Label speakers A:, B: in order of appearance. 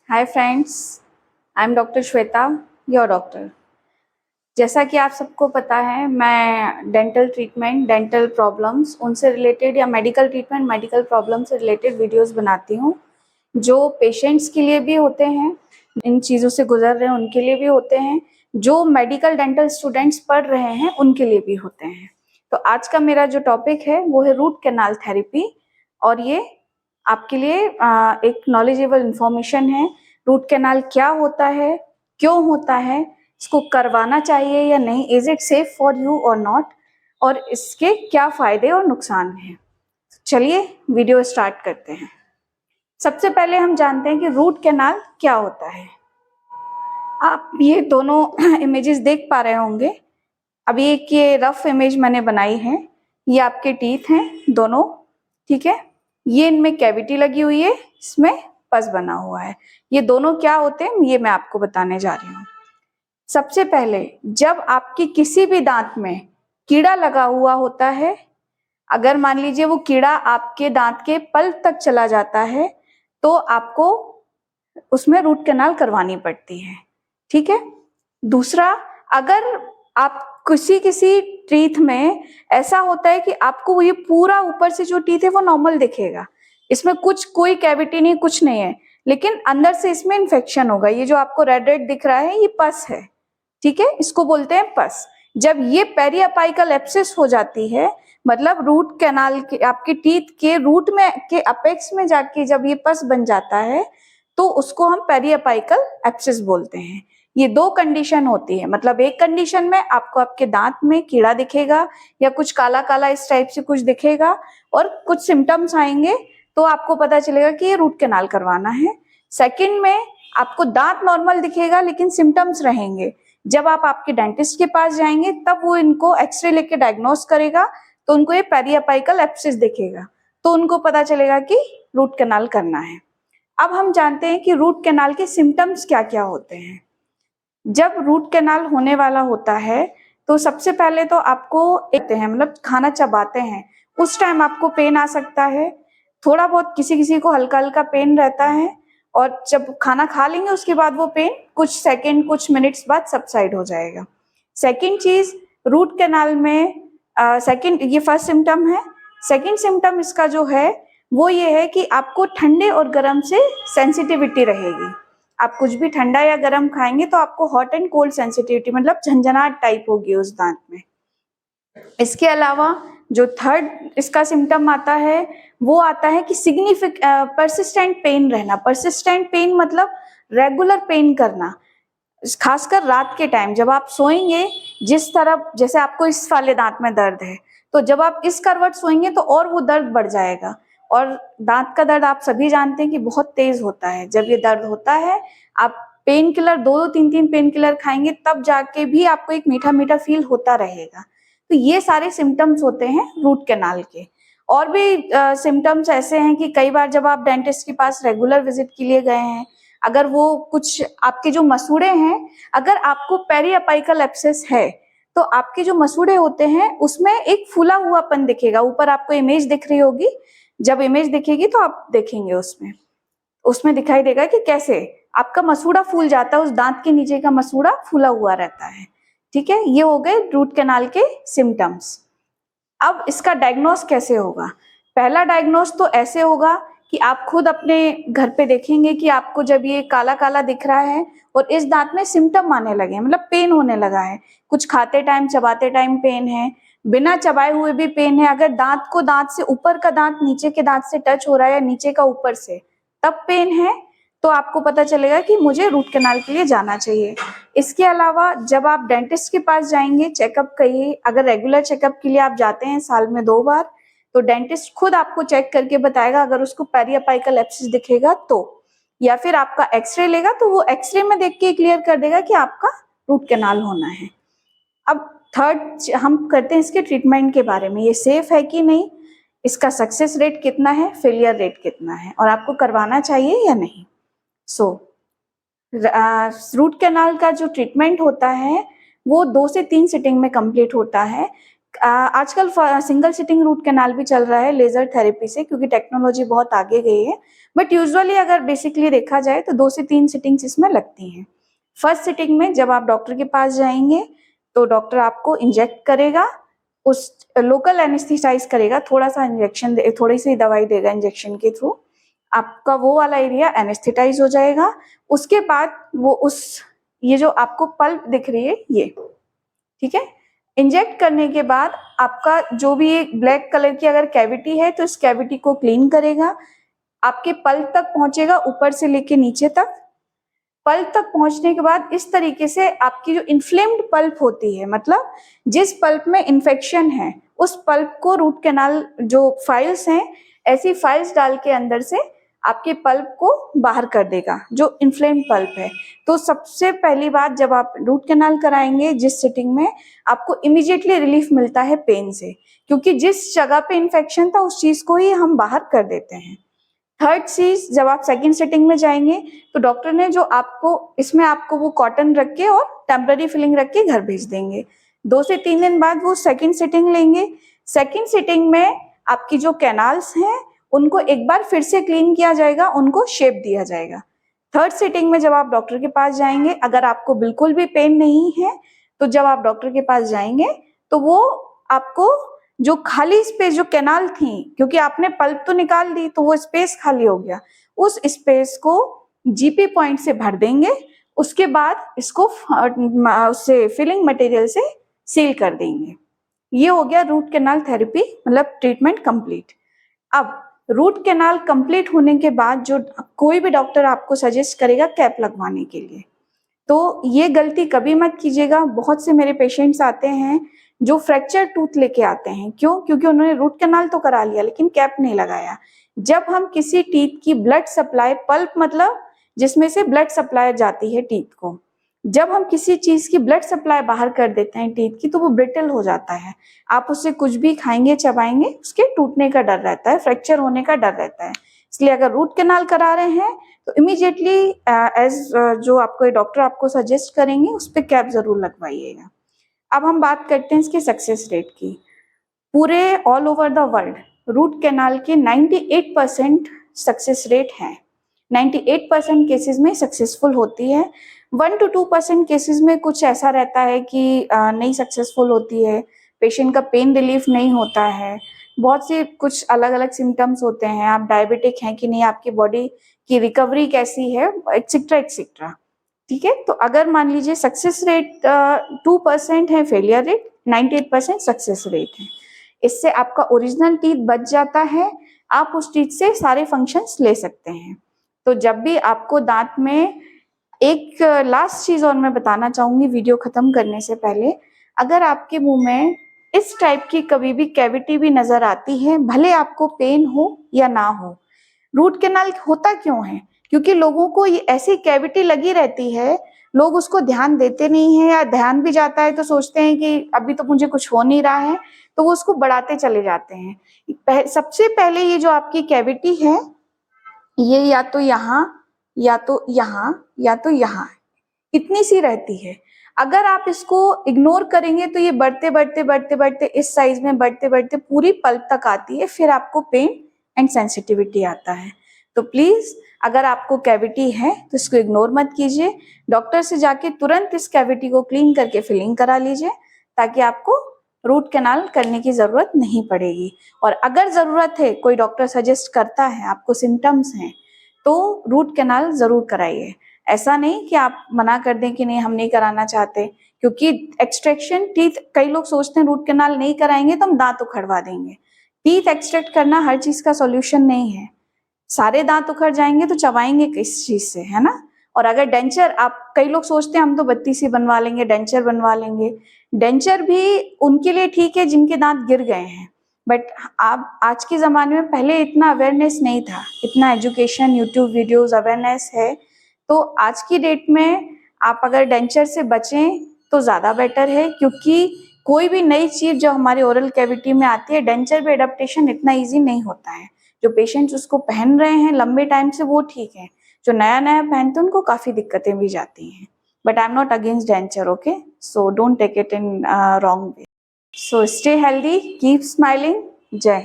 A: Hi friends, I am doctor Shweta, your doctor. जैसा कि आप सबको पता है, मैं डेंटल ट्रीटमेंट, डेंटल प्रॉब्लम्स उनसे रिलेटेड या मेडिकल ट्रीटमेंट, मेडिकल प्रॉब्लम से रिलेटेड वीडियोस बनाती हूँ, जो पेशेंट्स के लिए भी होते हैं, इन चीज़ों से गुजर रहे हैं उनके लिए भी होते हैं, जो मेडिकल डेंटल स्टूडेंट्स पढ़ रहे हैं उनके लिए भी होते हैं। तो आज का मेरा जो टॉपिक है वो है रूट कैनाल थेरेपी, और ये आपके लिए एक नॉलेजेबल इंफॉर्मेशन है। रूट कैनाल क्या होता है, क्यों होता है, इसको करवाना चाहिए या नहीं, is it safe for you और नॉट, और इसके क्या फायदे और नुकसान हैं। चलिए वीडियो स्टार्ट करते हैं। सबसे पहले हम जानते हैं कि रूट कैनाल क्या होता है। आप ये दोनों इमेजेस देख पा रहे होंगे। अभी एक ये रफ इमेज मैंने बनाई है। ये आपके टीथ हैं दोनों, ठीक है। ये इनमें कैविटी लगी हुई है, इसमें पस बना हुआ है। ये दोनों क्या होते हैं ये मैं आपको बताने जा रही हूँ। सबसे पहले, जब आपकी किसी भी दांत में कीड़ा लगा हुआ होता है, अगर मान लीजिए वो कीड़ा आपके दांत के पल्प तक चला जाता है, तो आपको उसमें रूट कैनाल करवानी पड़ती है, ठीक है। दूसरा, अगर आप किसी किसी टीथ में ऐसा होता है कि आपको ये पूरा ऊपर से जो टीथ है वो नॉर्मल दिखेगा, इसमें कुछ कोई कैविटी नहीं, कुछ नहीं है, लेकिन अंदर से इसमें इन्फेक्शन होगा। ये जो आपको रेड रेड दिख रहा है ये पस है, ठीक है, इसको बोलते हैं पस। जब ये पेरिअपाइकल एब्सेस हो जाती है, मतलब रूट कैनाल के आपके टीथ के रूट में के अपेक्स में जाके जब ये पस बन जाता है, तो उसको हम पेरिअपाइकल एब्सेस बोलते हैं। ये दो कंडीशन होती है, मतलब एक कंडीशन में आपको आपके दांत में कीड़ा दिखेगा या कुछ काला काला इस टाइप से कुछ दिखेगा और कुछ सिम्टम्स आएंगे, तो आपको पता चलेगा कि ये रूट कैनाल करवाना है। सेकंड में आपको दांत नॉर्मल दिखेगा लेकिन सिम्टम्स रहेंगे। जब आप आपके डेंटिस्ट के पास जाएंगे तब वो इनको एक्सरे लेके डायग्नोस करेगा, तो उनको ये पेरिअपाइकल एब्सेस दिखेगा, तो उनको पता चलेगा कि रूट कैनाल करना है। अब हम जानते हैं कि रूट कैनाल के सिम्टम्स क्या क्या होते हैं। जब रूट कैनाल होने वाला होता है तो सबसे पहले तो आपको मतलब खाना चबाते हैं उस टाइम आपको पेन आ सकता है, थोड़ा बहुत किसी किसी को हल्का हल्का पेन रहता है, और जब खाना खा लेंगे उसके बाद वो पेन कुछ सेकंड कुछ मिनट्स बाद सबसाइड हो जाएगा। सेकंड चीज, रूट कैनाल में सेकंड, ये फर्स्ट सिम्टम है। सेकंड सिम्टम इसका जो है वो ये है कि आपको ठंडे और गर्म से सेंसिटिविटी रहेगी। आप कुछ भी ठंडा या गर्म खाएंगे तो आपको हॉट एंड कोल्ड सेंसिटिविटी, मतलब झंझनाहट टाइप होगी उस दांत में। इसके अलावा जो थर्ड इसका सिम्टम आता है वो आता है कि परसिस्टेंट पेन रहना। परसिस्टेंट पेन मतलब रेगुलर पेन करना, खासकर रात के टाइम जब आप सोएंगे। जिस तरफ, जैसे आपको इस वाले दांत में दर्द है, तो जब आप इस करवट सोएंगे तो और वो दर्द बढ़ जाएगा। और दांत का दर्द आप सभी जानते हैं कि बहुत तेज होता है। जब ये दर्द होता है, आप पेन किलर दो दो तीन तीन पेन किलर खाएंगे तब जाके भी आपको एक मीठा मीठा फील होता रहेगा। तो ये सारे सिम्टम्स होते हैं रूट कैनाल के। और भी सिम्टम्स ऐसे हैं कि कई बार जब आप डेंटिस्ट के पास रेगुलर विजिट के लिए गए हैं, अगर वो कुछ आपके जो मसूड़े हैं, अगर आपको पेरिअपाइकल एब्सेस है तो आपके जो मसूड़े होते हैं उसमें एक फूला हुआपन दिखेगा। ऊपर आपको इमेज दिख रही होगी, जब इमेज दिखेगी तो आप देखेंगे उसमें उसमें दिखाई देगा कि कैसे आपका मसूड़ा फूल जाता है, उस दांत के नीचे का मसूड़ा फूला हुआ रहता है, ठीक है। ये हो गए रूट कैनाल के सिम्टम्स। अब इसका डायग्नोस कैसे होगा। पहला डायग्नोस तो ऐसे होगा कि आप खुद अपने घर पे देखेंगे कि आपको जब ये काला काला दिख रहा है और इस दांत में सिम्टम आने लगे हैं, मतलब पेन होने लगा है, कुछ खाते टाइम चबाते टाइम पेन है, बिना चबाए हुए भी पेन है, अगर दांत को दांत से ऊपर का दांत नीचे के दांत से टच हो रहा है या नीचे का ऊपर से तब पेन है, तो आपको पता चलेगा कि मुझे रूट कैनाल के लिए जाना चाहिए। इसके अलावा जब आप डेंटिस्ट के पास जाएंगे चेकअप के लिए, अगर रेगुलर चेकअप के लिए आप जाते हैं साल में 2 बार, तो डेंटिस्ट खुद आपको चेक करके बताएगा। अगर उसको पेरिअपाइकल एब्सेस दिखेगा तो, या फिर आपका एक्सरे लेगा तो वो एक्सरे में देख के क्लियर कर देगा कि आपका रूट कैनाल होना है। अब थर्ड हम करते हैं इसके ट्रीटमेंट के बारे में, ये सेफ है कि नहीं, इसका सक्सेस रेट कितना है, फेलियर रेट कितना है, और आपको करवाना चाहिए या नहीं। सो रूट कैनाल का जो ट्रीटमेंट होता है वो 2 से 3 सिटिंग में कंप्लीट होता है। आजकल सिंगल सिटिंग रूट कैनाल भी चल रहा है लेजर थेरेपी से, क्योंकि टेक्नोलॉजी बहुत आगे गई है। बट यूजुअली अगर बेसिकली देखा जाए तो 2 से 3 सिटिंग्स इसमें लगती हैं। फर्स्ट सिटिंग में जब आप डॉक्टर के पास जाएंगे तो डॉक्टर आपको इंजेक्ट करेगा, उस लोकल एनेस्थेसाइज करेगा, थोड़ा सा इंजेक्शन, थोड़ी सी दवाई देगा इंजेक्शन के थ्रू, आपका वो वाला एरिया एनेस्थेटाइज हो जाएगा। उसके बाद वो ये जो आपको पल्प दिख रही है ये, ठीक है, इंजेक्ट करने के बाद आपका जो भी एक ब्लैक कलर की अगर कैविटी है तो इस कैविटी को क्लीन करेगा, आपके पल्प तक पहुंचेगा, ऊपर से लेके नीचे तक। पल्प तक पहुंचने के बाद इस तरीके से आपकी जो इन्फ्लेम्ड पल्प होती है, मतलब जिस पल्प में इन्फेक्शन है, उस पल्प को रूट कैनाल जो फाइल्स हैं, ऐसी फाइल्स डाल के अंदर से आपके पल्प को बाहर कर देगा, जो इन्फ्लेम्ड पल्प है। तो सबसे पहली बात, जब आप रूट कैनाल कराएंगे जिस सिटिंग में, आपको इमीडिएटली रिलीफ मिलता है पेन से, क्योंकि जिस जगह पे इन्फेक्शन था उस चीज को ही हम बाहर कर देते हैं। थर्ड चीज, जब आप सेकंड सिटिंग में जाएंगे तो डॉक्टर ने जो आपको इसमें आपको वो कॉटन रख के और टेम्पररी फिलिंग रख के घर भेज देंगे। 2 से 3 दिन बाद वो सेकंड सिटिंग लेंगे। सेकंड सिटिंग में आपकी जो कैनाल्स हैं उनको एक बार फिर से क्लीन किया जाएगा, उनको शेप दिया जाएगा। थर्ड सिटिंग में जब आप डॉक्टर के पास जाएंगे, अगर आपको बिल्कुल भी पेन नहीं है तो जब आप डॉक्टर के पास जाएंगे तो वो आपको जो खाली स्पेस जो कैनाल थी, क्योंकि आपने पल्प तो निकाल दी तो वो स्पेस खाली हो गया, उस स्पेस को जीपी पॉइंट से भर देंगे। उसके बाद इसको उससे फिलिंग मटेरियल से सील कर देंगे। ये हो गया रूट कैनाल थेरेपी, मतलब ट्रीटमेंट कंप्लीट। अब रूट कैनाल कंप्लीट होने के बाद जो कोई भी डॉक्टर आपको सजेस्ट करेगा कैप लगवाने के लिए, तो ये गलती कभी मत कीजिएगा। बहुत से मेरे पेशेंट्स आते हैं जो फ्रैक्चर टूथ लेके आते हैं, क्यों? क्योंकि उन्होंने रूट कैनाल तो करा लिया लेकिन कैप नहीं लगाया। जब हम किसी टीथ की ब्लड सप्लाई, पल्प मतलब जिसमें से ब्लड सप्लाई जाती है टीथ को, जब हम किसी चीज की ब्लड सप्लाई बाहर कर देते हैं टीथ की, तो वो ब्रिटल हो जाता है। आप उससे कुछ भी खाएंगे चबाएंगे, उसके टूटने का डर रहता है, फ्रैक्चर होने का डर रहता है। इसलिए अगर रूट कैनाल करा रहे हैं तो इमीडिएटली एज जो आपको डॉक्टर आपको सजेस्ट करेंगे उस पर कैप जरूर लगवाइएगा। अब हम बात करते हैं इसके सक्सेस रेट की। पूरे all over the world root canal के 98% सक्सेस रेट है। 98% केसेस में सक्सेसफुल होती है। 1 to 2% केसेस में कुछ ऐसा रहता है कि नहीं सक्सेसफुल होती है, पेशेंट का पेन रिलीफ नहीं होता है, बहुत से कुछ अलग अलग सिम्टम्स होते हैं, आप डायबिटिक हैं कि नहीं, आपकी बॉडी की रिकवरी कैसी है, एक्सेट्रा एक्सेट्रा। ठीक है, तो अगर मान लीजिए सक्सेस रेट 2% है फेलियर रेट, 98% सक्सेस रेट है, इससे आपका ओरिजिनल टीथ बच जाता है, आप उस टीथ से सारे फंक्शंस ले सकते हैं। तो जब भी आपको दांत में, एक लास्ट चीज और मैं बताना चाहूंगी वीडियो खत्म करने से पहले, अगर आपके मुंह में इस टाइप की कभी भी कैविटी भी नजर आती है, भले आपको पेन हो या ना हो, रूट कैनाल होता क्यों है? क्योंकि लोगों को ये ऐसी कैविटी लगी रहती है, लोग उसको ध्यान देते नहीं है, या ध्यान भी जाता है तो सोचते हैं कि अभी तो मुझे कुछ हो नहीं रहा है, तो वो उसको बढ़ाते चले जाते हैं। सबसे पहले ये जो आपकी कैविटी है, ये या तो यहाँ या तो यहाँ या तो यहाँ इतनी सी रहती है। अगर आप इसको इग्नोर करेंगे तो ये बढ़ते बढ़ते बढ़ते बढ़ते इस साइज में बढ़ते बढ़ते पूरी पल्प तक आती है, फिर आपको पेन एंड सेंसिटिविटी आता है। तो प्लीज, अगर आपको कैविटी है तो इसको इग्नोर मत कीजिए, डॉक्टर से जाके तुरंत इस कैविटी को क्लीन करके फिलिंग करा लीजिए, ताकि आपको रूट कैनाल करने की जरूरत नहीं पड़ेगी। और अगर जरूरत है, कोई डॉक्टर सजेस्ट करता है, आपको सिम्टम्स हैं, तो रूट कैनाल जरूर कराइए। ऐसा नहीं कि आप मना कर दें कि नहीं हम नहीं कराना चाहते, क्योंकि एक्सट्रैक्शन टीथ, कई लोग सोचते हैं रूट कैनाल नहीं कराएंगे तो हम दांत उखड़वा देंगे। टीथ एक्सट्रैक्ट करना हर चीज का सॉल्यूशन नहीं है। सारे दांत उखड़ जाएंगे तो चबाएंगे किस चीज से, है ना? और अगर डेंचर, आप, कई लोग सोचते हैं हम तो 32 बनवा लेंगे, डेंचर बनवा लेंगे। डेंचर भी उनके लिए ठीक है जिनके दांत गिर गए हैं, बट आप आज के जमाने में, पहले इतना अवेयरनेस नहीं था, इतना एजुकेशन, यूट्यूब वीडियोस, अवेयरनेस है। तो आज की डेट में आप अगर डेंचर से बचें तो ज़्यादा बेटर है, क्योंकि कोई भी नई चीज़ जो हमारे ओरल कैविटी में आती है, डेंचर पे एडेप्टेशन इतना इजी नहीं होता है। जो पेशेंट्स उसको पहन रहे हैं लंबे टाइम से वो ठीक है, जो नया नया पहनते हैं उनको काफ़ी दिक्कतें भी जाती हैं। But I am not against denture, okay, so don't take it in wrong way. So stay healthy, keep smiling. Jai Hind.